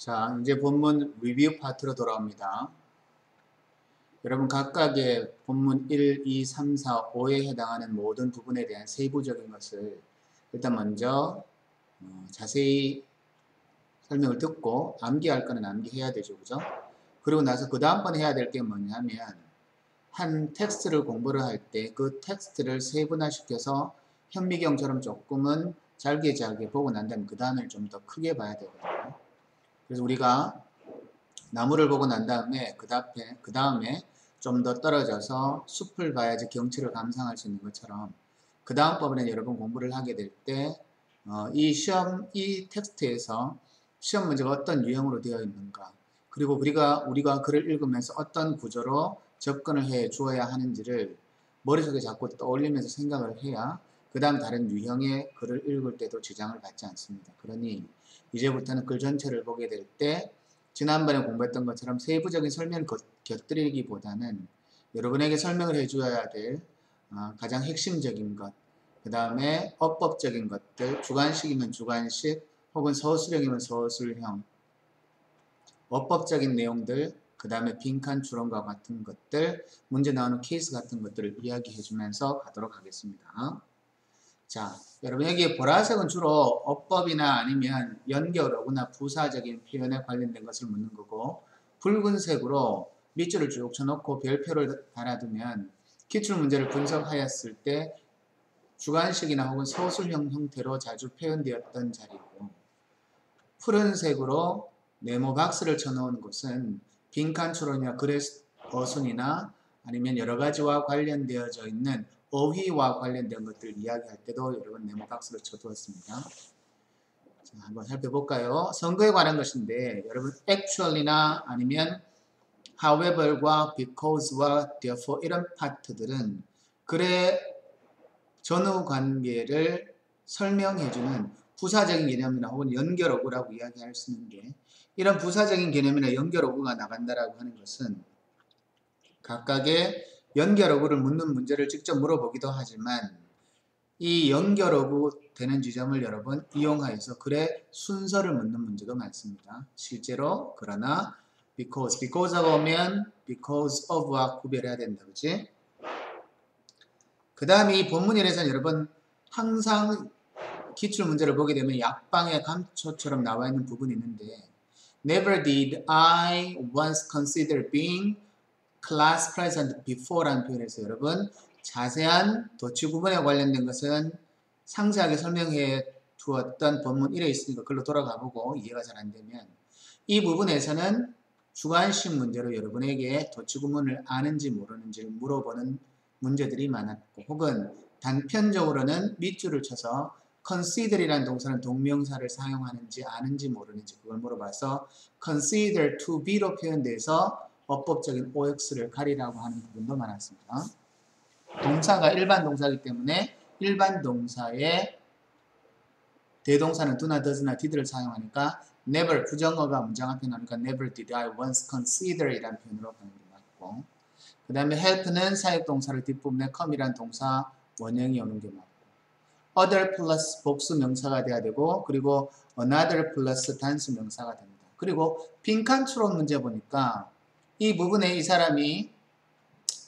자, 이제 본문 리뷰 파트로 돌아옵니다. 여러분 각각의 본문 1, 2, 3, 4, 5에 해당하는 모든 부분에 대한 세부적인 것을 일단 먼저 자세히 설명을 듣고 암기할 거는 암기해야 되죠. 그죠? 그리고 나서 그 다음번에 해야 될 게 뭐냐면 한 텍스트를 공부를 할 때 그 텍스트를 세분화시켜서 현미경처럼 조금은 잘게 보고 난 다음에 그 다음에 좀 더 크게 봐야 되거든요. 그래서 우리가 나무를 보고 난 다음에 그 다음에 좀 더 떨어져서 숲을 봐야지 경치를 감상할 수 있는 것처럼 그 다음 번에 여러분 공부를 하게 될 때 이 텍스트에서 시험 문제가 어떤 유형으로 되어 있는가, 그리고 우리가 글을 읽으면서 어떤 구조로 접근을 해 주어야 하는지를 머릿속에 자꾸 떠올리면서 생각을 해야 그 다음 다른 유형의 글을 읽을 때도 지장을 받지 않습니다. 그러니 이제부터는 글 전체를 보게 될 때 지난번에 공부했던 것처럼 세부적인 설명을 곁들이기보다는 여러분에게 설명을 해줘야 될 가장 핵심적인 것, 그 다음에 어법적인 것들, 주관식이면 주관식, 혹은 서술형이면 서술형, 어법적인 내용들, 그 다음에 빈칸 추론과 같은 것들, 문제 나오는 케이스 같은 것들을 이야기해주면서 가도록 하겠습니다. 자, 여러분 여기 보라색은 주로 어법이나 아니면 연결어구나 부사적인 표현에 관련된 것을 묻는 거고, 붉은색으로 밑줄을 쭉 쳐놓고 별표를 달아두면 기출문제를 분석하였을 때 주관식이나 혹은 서술형 형태로 자주 표현되었던 자리고, 푸른색으로 네모 박스를 쳐놓은 곳은 빈칸 추론이나 글의 어순이나 아니면 여러 가지와 관련되어져 있는 어휘와 관련된 것들 이야기할 때도 여러분 네모 박스를 쳐두었습니다. 자, 한번 살펴볼까요? 선거에 관한 것인데 여러분 actually나 아니면 however과 because와 therefore 이런 파트들은 글의 전후 관계를 설명해주는 부사적인 개념이나 혹은 연결어구라고 이야기할 수 있는 게, 이런 부사적인 개념이나 연결어구가 나간다라고 하는 것은 각각의 연결어구를 묻는 문제를 직접 물어보기도 하지만 이 연결어구 되는 지점을 여러분 이용하여서 글의 순서를 묻는 문제도 많습니다. 실제로. 그러나 because가 오면 because of와 구별해야 된다. 그치? 그 다음에 이 본문일에서는 여러분 항상 기출문제를 보게 되면 약방의 감초처럼 나와 있는 부분이 있는데, Never did I once consider being class present before라는 표현에서 여러분 자세한 도치 구분에 관련된 것은 상세하게 설명해 두었던 본문 1에 있으니까 글로 돌아가 보고 이해가 잘 안 되면 이 부분에서는 주관식 문제로 여러분에게 도치 구분을 아는지 모르는지를 물어보는 문제들이 많았고, 혹은 단편적으로는 밑줄을 쳐서 consider이라는 동사는 동명사를 사용하는지 아는지 모르는지 그걸 물어봐서 consider to be로 표현돼서 어법적인 OX를 가리라고 하는 부분도 많았습니다. 동사가 일반 동사이기 때문에 일반 동사의 대동사는 do나 does나 did를 사용하니까 never 부정어가 문장 앞에 나오니까 never did I once consider 이라는 표현으로 보는 게 맞고, 그 다음에 help는 사역동사를 뒷부분에 come이라는 동사 원형이 오는 게 맞고, other 플러스 복수 명사가 돼야 되고, 그리고 another 플러스 단수 명사가 됩니다. 그리고 빈칸 추론 문제 보니까 이 부분에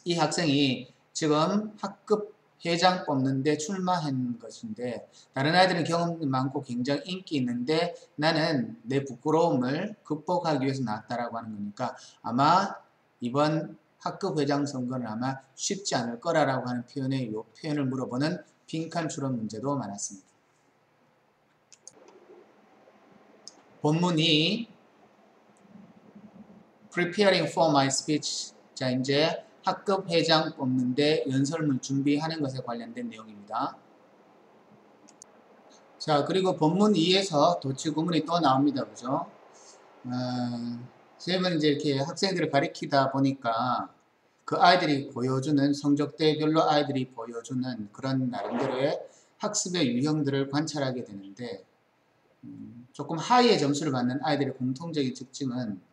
이 학생이 지금 학급 회장 뽑는데 출마한 것인데 다른 아이들은 경험이 많고 굉장히 인기 있는데 나는 내 부끄러움을 극복하기 위해서 나왔다라고 하는 거니까 아마 이번 학급 회장 선거는 아마 쉽지 않을 거라고 하는 표현에 이 표현을 물어보는 빈칸 추론 문제도 많았습니다. 본문이 Preparing for my speech. 자, 이제 학급 회장 뽑는데 연설문 준비하는 것에 관련된 내용입니다. 자, 그리고 본문 2에서 도치 구문이 또 나옵니다. 그죠? 선생님은 이제 이렇게 학생들을 가리키다 보니까 그 아이들이 보여주는 성적대별로 아이들이 보여주는 그런 나름대로의 학습의 유형들을 관찰하게 되는데, 조금 하이의 점수를 받는 아이들의 공통적인 특징은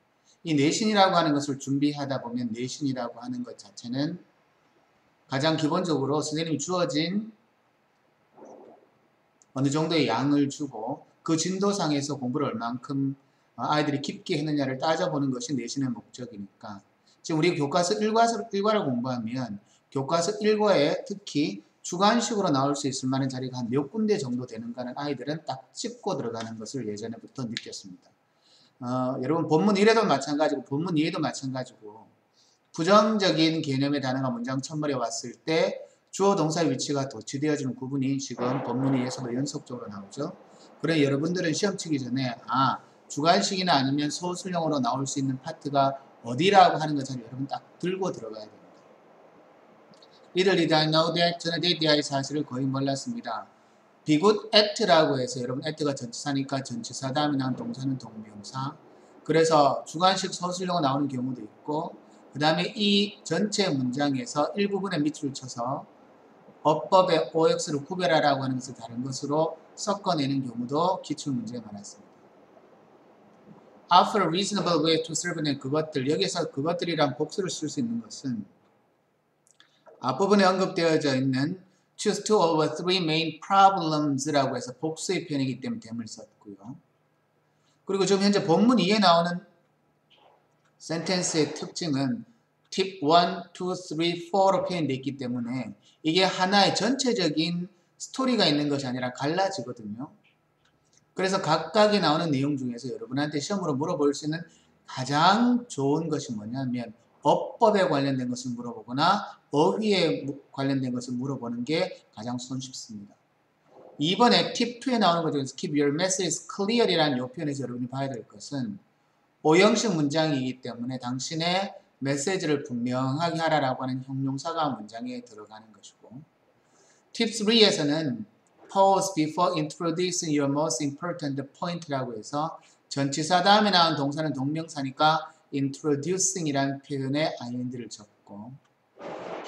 이 내신이라고 하는 것을 준비하다 보면 내신이라고 하는 것 자체는 가장 기본적으로 선생님이 주어진 어느 정도의 양을 주고 그 진도상에서 공부를 얼만큼 아이들이 깊게 했느냐를 따져보는 것이 내신의 목적이니까. 지금 우리 교과서 1과를 공부하면 교과서 1과에 특히 주관식으로 나올 수 있을 만한 자리가 한 몇 군데 정도 되는가는 아이들은 딱 짚고 들어가는 것을 예전에부터 느꼈습니다. 여러분 본문 1에도 마찬가지고 본문 2에도 마찬가지고 부정적인 개념의 단어가 문장 첫머리에 왔을 때 주어 동사의 위치가 도치되어지는 구분이 지금 본문 2에서도 연속적으로 나오죠. 그래 여러분들은 시험 치기 전에 주관식이나 아니면 소수형으로 나올 수 있는 파트가 어디라고 하는 것을 여러분 딱 들고 들어가야 됩니다. Little did I know that 저는 데이디아의 사실을 거의 몰랐습니다. Be good at라고 해서 여러분 at가 전치사니까 전치사 다음에 나온 동사는 동명사. 그래서 주관식 소수형으로 나오는 경우도 있고 그 다음에 이 전체 문장에서 일부분에 밑줄을 쳐서 어법의 OX를 구별하라고 하는 것을 다른 것으로 섞어내는 경우도 기출문제에 많았습니다. Offer a reasonable way to serve는 그것들, 여기서 그것들이란 복수를 쓸 수 있는 것은 앞부분에 언급되어져 있는 choose two over three main problems라고 해서 복수의 표현이기 때문에 됨을 썼고요. 그리고 지금 현재 본문 2에 나오는 센텐스의 특징은 tip 1, 2, 3, 4로 표현되어 있기 때문에 이게 하나의 전체적인 스토리가 있는 것이 아니라 갈라지거든요. 그래서 각각에 나오는 내용 중에서 여러분한테 시험으로 물어볼 수 있는 가장 좋은 것이 뭐냐면 어법에 관련된 것을 물어보거나 어휘에 관련된 것을 물어보는 게 가장 손쉽습니다. 이번에 팁 2에 나오는 것 중에서 keep your message clear 이라는 이 표현에서 여러분이 봐야 될 것은 오형식 문장이기 때문에 당신의 메시지를 분명하게 하라라고 하는 형용사가 문장에 들어가는 것이고 팁 3에서는 pause before introducing your most important point라고 해서 전치사 다음에 나온 동사는 동명사니까 introducing 이라는 표현에 ing를 적고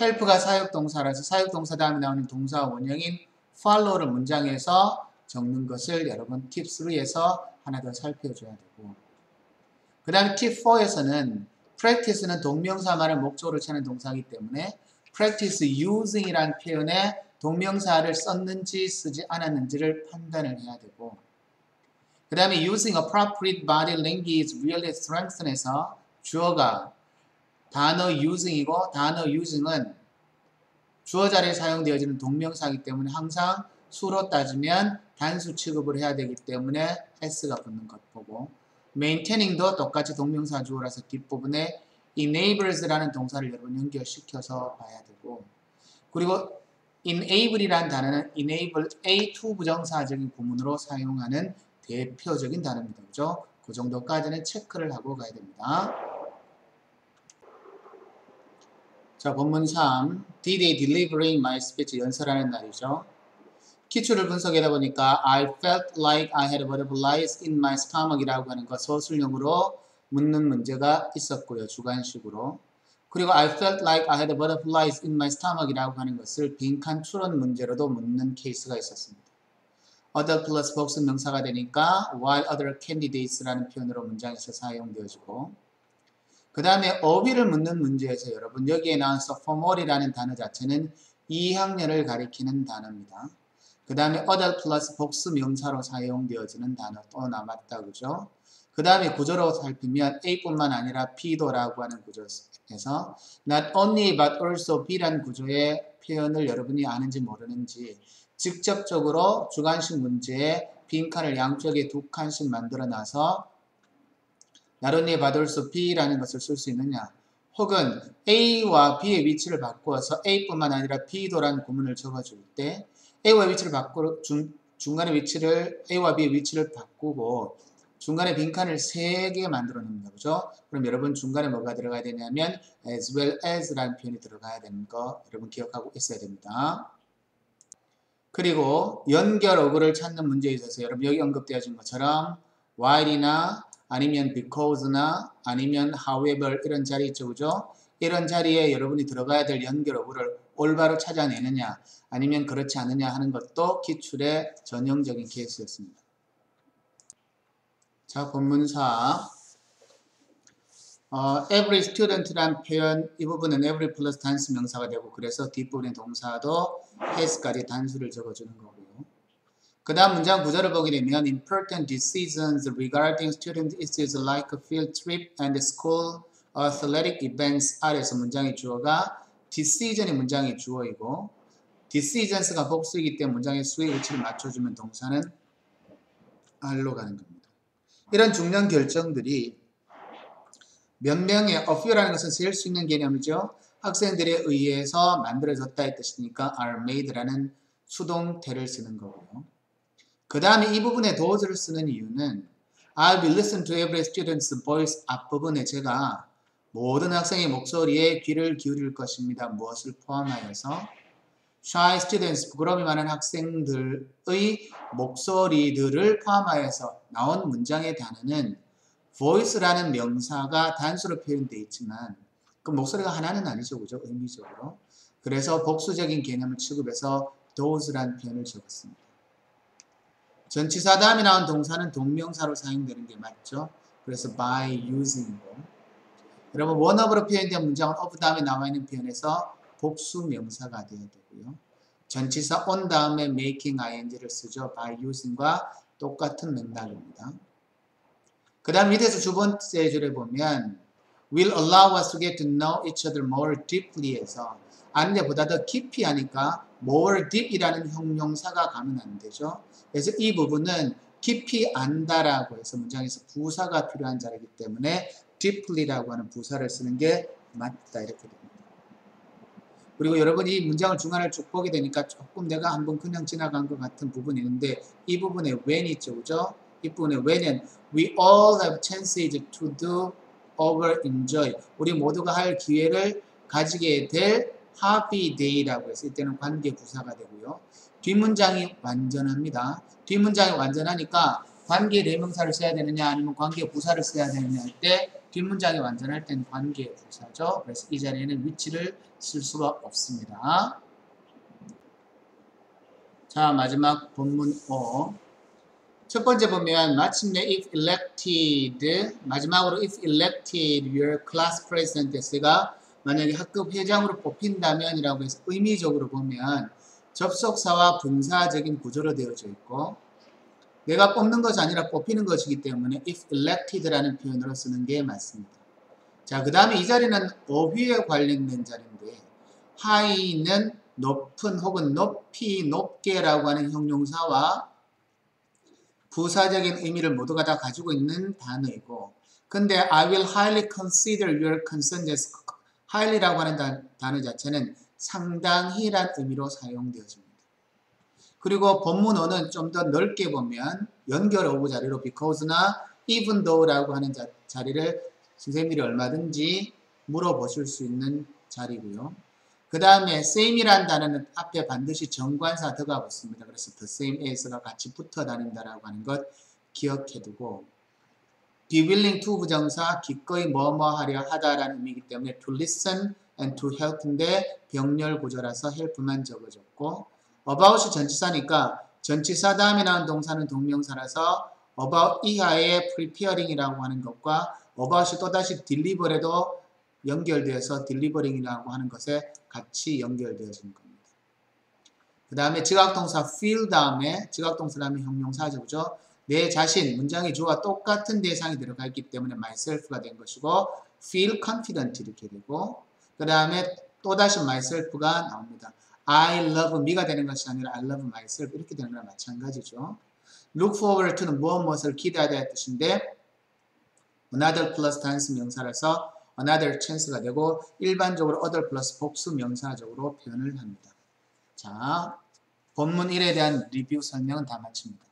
help가 사역동사라서 사역동사 다음에 나오는 동사 원형인 follow를 문장에서 적는 것을 여러분 팁 3에서 하나 더 살펴줘야 되고 그 다음에 팁 4에서는 practice는 동명사만을 목적으로 찾는 동사이기 때문에 practice using 이라는 표현에 동명사를 썼는지 쓰지 않았는지를 판단을 해야 되고 그 다음에 using appropriate body language really strengthen에서 주어가 단어 using이고 단어 using은 주어 자리에 사용되어지는 동명사이기 때문에 항상 수로 따지면 단수 취급을 해야 되기 때문에 s가 붙는 것 보고 maintaining,도 똑같이 동명사 주어라서 뒷부분에 enables라는 동사를 여러분 연결시켜서 봐야 되고 그리고 enable이라는 단어는 enable A2 부정사적인 구문으로 사용하는 대표적인 단어입니다. 그죠? 그 정도까지는 체크를 하고 가야 됩니다. 자, 본문 3. Did they delivering my speech? 연설하는 날이죠. 기출을 분석하다 보니까 I felt like I had butterflies in my stomach 이라고 하는 것 소술형으로 묻는 문제가 있었고요. 주관식으로. 그리고 I felt like I had butterflies in my stomach 이라고 하는 것을 빈칸 추론 문제로도 묻는 케이스가 있었습니다. other plus 복수 명사가 되니까 while other candidates라는 표현으로 문장에서 사용되어지고 그 다음에 어휘를 묻는 문제에서 여러분 여기에 나온 sophomori라는 단어 자체는 2학년을 가리키는 단어입니다. 그 다음에 other plus 복수 명사로 사용되어지는 단어 또 남았다 그죠? 그 다음에 구조로 살피면 A뿐만 아니라 B도라고 하는 구조에서 not only but also B라는 구조의 표현을 여러분이 아는지 모르는지 직접적으로 주관식 문제에 빈칸을 양쪽에 2칸씩 만들어 놔서 not only but also B라는 것을 쓸 수 있느냐 혹은 A와 B의 위치를 바꾸어서 A뿐만 아니라 B도라는 구문을 적어줄 때 A와 위치를 바꾸고 중간의 위치를 A와 B의 위치를 바꾸고 중간에 빈칸을 3개 만들어 놓습니다. 그죠? 그럼 여러분 중간에 뭐가 들어가야 되냐면 as well as라는 표현이 들어가야 되는 거 여러분 기억하고 있어야 됩니다. 그리고 연결 어구를 찾는 문제에 있어서 여러분 여기 언급되어진 것처럼 while이나 아니면 because나 아니면 however 이런 자리 있죠. 그죠? 이런 자리에 여러분이 들어가야 될 연결 어구를 올바로 찾아내느냐 아니면 그렇지 않느냐 하는 것도 기출의 전형적인 케이스였습니다. 자, 본문 4. every student란 표현 이 부분은 every 플러스 단수 명사가 되고 그래서 뒷부분의 동사도 has까지 단수를 적어주는 거고요. 그 다음 문장 구절을 보게 되면 important decisions regarding student issues like field trip and school athletic events 아래서 문장의 주어가 decision이 문장의 주어이고 decisions가 복수이기 때문에 문장의 수의 위치를 맞춰주면 동사는 R로 가는 겁니다. 이런 중요한 결정들이 몇 명의 a few라는 것은 셀 수 있는 개념이죠. 학생들에 의해서 만들어졌다의 뜻이니까 are made라는 수동태를 쓰는 거고요. 그 다음에 이 부분에 does를 쓰는 이유는 I will listen to every student's voice 앞부분에 제가 모든 학생의 목소리에 귀를 기울일 것입니다. 무엇을 포함하여서 shy students, 부끄러움이 많은 학생들의 목소리들을 포함하여서 나온 문장의 단어는 voice라는 명사가 단수로 표현되어 있지만 그 목소리가 하나는 아니죠. 그죠? 의미적으로. 그래서 복수적인 개념을 취급해서 does라는 표현을 적었습니다. 전치사 다음에 나온 동사는 동명사로 사용되는 게 맞죠. 그래서 by using이고 여러분 one-of로 표현된 문장은 of 다음에 나와 있는 표현에서 복수 명사가 되어야 되고요. 전치사 on 다음에 making ing를 쓰죠. by using과 똑같은 맥락입니다. 그 다음 밑에서 두 번째 줄에 보면 will allow us to get to know each other more deeply 해서 아는데 보다 더 깊이 하니까 more deep이라는 형용사가 가면 안 되죠. 그래서 이 부분은 깊이 안다라고 해서 문장에서 부사가 필요한 자리이기 때문에 deeply라고 하는 부사를 쓰는 게 맞다 이렇게 됩니다. 그리고 여러분이 이 문장을 중간을 쭉 보게 되니까 조금 내가 한번 그냥 지나간 것 같은 부분이 있는데 이 부분에 when 있죠. 그죠? 이 부분에 when은 we all have chances to do over enjoy 우리 모두가 할 기회를 가지게 될 happy day라고 해서 이때는 관계 부사가 되고요. 뒷문장이 완전합니다. 뒷문장이 완전하니까 관계 대명사를 써야 되느냐 아니면 관계 부사를 써야 되느냐 할 때 뒷문장이 완전할 땐 관계 부사죠. 그래서 이 자리에는 위치를 쓸 수가 없습니다. 자 마지막 본문 5 첫 번째 보면 마침내 if elected 마지막으로 if elected your class president 했으가 만약에 학급 회장으로 뽑힌다면 이라고 해서 의미적으로 보면 접속사와 분사적인 구조로 되어져 있고 내가 뽑는 것이 아니라 뽑히는 것이기 때문에 if elected라는 표현으로 쓰는 게 맞습니다. 자, 그 다음에 이 자리는 어휘에 관련된 자리인데 high는 높은 혹은 높이, 높게라고 하는 형용사와 부사적인 의미를 모두가 다 가지고 있는 단어이고 근데 I will highly consider your concern highly라고 하는 단어 자체는 상당히란 의미로 사용되어집니다. 그리고 본문어는 좀 더 넓게 보면 연결 어구 자리로 because나 even though라고 하는 자리를 선생님들이 얼마든지 물어보실 수 있는 자리고요. 그 다음에 same이라는 단어는 앞에 반드시 정관사 더가 붙습니다. 그래서 the same as가 같이 붙어 다닌다라고 하는 것 기억해두고 be willing to 부정사 기꺼이 뭐뭐 하려 하다라는 의미이기 때문에 to listen and to help인데 병렬 구조라서 help만 적어줬고 about이 전치사니까 전치사 다음에 나온 동사는 동명사라서 about 이하의 preparing이라고 하는 것과 about이 또다시 deliver에도 연결되어서 delivering 하는 것에 같이 연결되어지는 겁니다. 그 다음에 지각동사 feel 다음에 지각동사 다음에 형용사죠. 그죠? 내 자신, 문장의 주어와 똑같은 대상이 들어가 있기 때문에 myself가 된 것이고 feel confident 이렇게 되고 그 다음에 또다시 myself가 나옵니다. I love me가 되는 것이 아니라 I love myself 이렇게 되는 거랑 마찬가지죠. look forward to는 무엇을 기대하다의 뜻인데 another plus 단수 명사라서 another chance가 되고 일반적으로 other plus 복수 명사적으로 표현을 합니다. 자, 본문 1에 대한 리뷰 설명은 다 마칩니다.